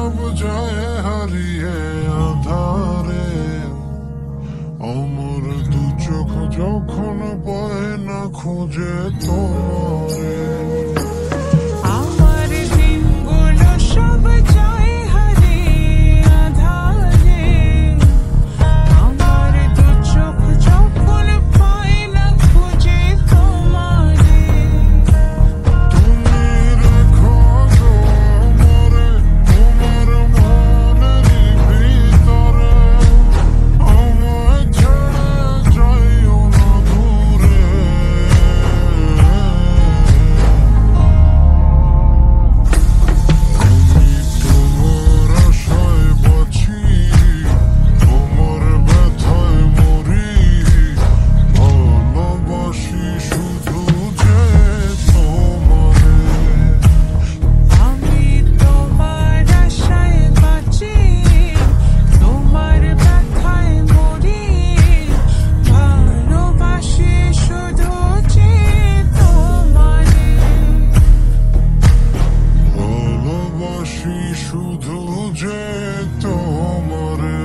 সব যায় হারিয়ে আধারে। আমার দু চোখ যখন পায় না খুঁজে তোমারে। আমার দিনগুলো সব যায় হারিয়ে আঁধারে। আমার দু চোখ যখন পায় না খুঁজে তোমারে। তুমি রেখো গো আমারে তোমার মনেরই ভিতরে। আমায় ছেড়ে যাইও না দূরে। আমি তোমার আশায় বাঁচি, তোমার ব্যথায় মরি। ভালোবাসি শুধু যে তোমারে। আমি তোমার আশায় বাঁচি, তোমার ব্যথায় মরি। ভালোবাসি শুধু যে তোমারে। ভালোবাসি শুধু যে তোমারে।